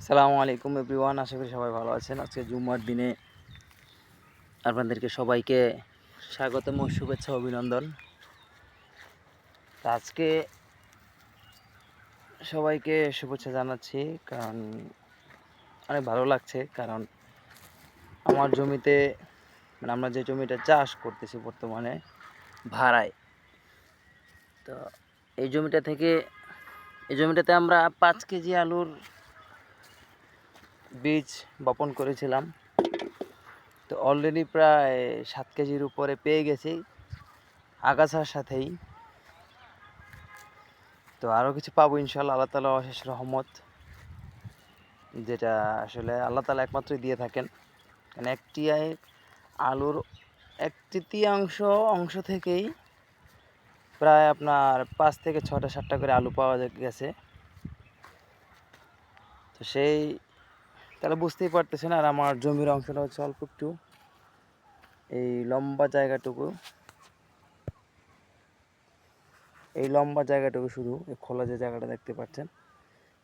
সালামু আলাইকুম এভরিওয়ান, আশা করি সবাই ভালো আছেন। আজকে জুম্মার দিনে আপনাদেরকে সবাইকে স্বাগতম ও শুভেচ্ছা অভিনন্দন। তো আজকে সবাইকে শুভেচ্ছা জানাচ্ছি, কারণ অনেক ভালো লাগছে। কারণ আমার জমিতে আমরা যে জমিটা চাষ করতেছি বর্তমানে ভাড়ায়, তো এই জমিটাতে আমরা 5 কেজি আলুর বীজ বপন করেছিলাম। তো অলরেডি প্রায় 7 কেজির উপরে পেয়ে গেছি আগাছার সাথেই। তো আরও কিছু পাবো ইনশাল্লাহ, আল্লাহ তাআলার অশেষ রহমত, যেটা আসলে আল্লাহ তাআলা একমাত্রই দিয়ে থাকেন। কারণ একটি আলুর 1/3 অংশ থেকেই প্রায় আপনার 5 থেকে 6টা 7টা করে আলু পাওয়া গেছে। তো সেই তাহলে বুঝতেই পারতেছেন। আর আমার জমির অংশটা হচ্ছে অল্প একটু, এই লম্বা জায়গাটুকু শুধু এই খোলা যে জায়গাটা দেখতে পাচ্ছেন,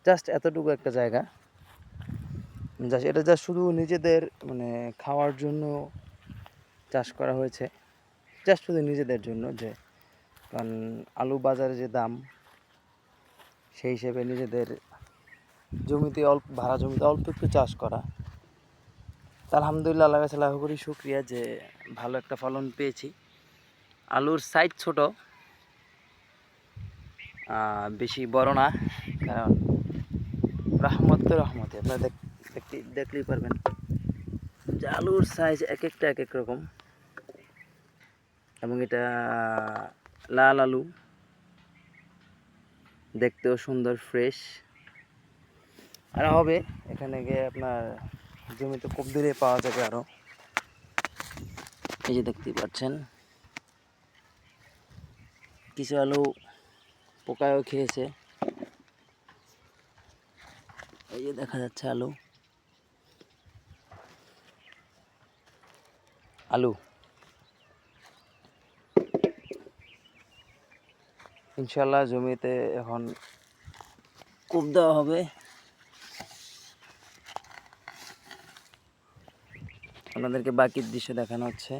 জাস্ট এতটুকু একটা জায়গা। এটা জাস্ট শুধু নিজেদের খাওয়ার জন্য চাষ করা হয়েছে, জাস্ট শুধু নিজেদের জন্য। যে কারণ আলু বাজারে যে দাম, সেই হিসেবে নিজেদের ভাড়া জমিতে অল্প একটু চাষ করা। তা আলহামদুলিল্লাহ, আল্লাহর কাছে লাখ কোটি শুকরিয়া যে ভালো একটা ফলন পেয়েছি। আলুর সাইজ ছোট, বেশি বড় না, কারণ রহমত তো রহমতে আপনারা দেখলেই পারবেন যে আলুর সাইজ এক এক রকম। এবং এটা লাল আলু, দেখতেও সুন্দর, ফ্রেশ। আর হবে এখানে গিয়ে আপনার জমিতে খুব দূরে পাওয়া যাবে আরও। এই যে দেখতেই পাচ্ছেন, কিছু আলু পোকায়ও খেয়েছে। এই যে দেখা যাচ্ছে আলু ইনশাল্লাহ জমিতে এখন কোপ দেওয়া হবে। আপনাদেরকে বাকির দৃশ্য দেখানো হচ্ছে।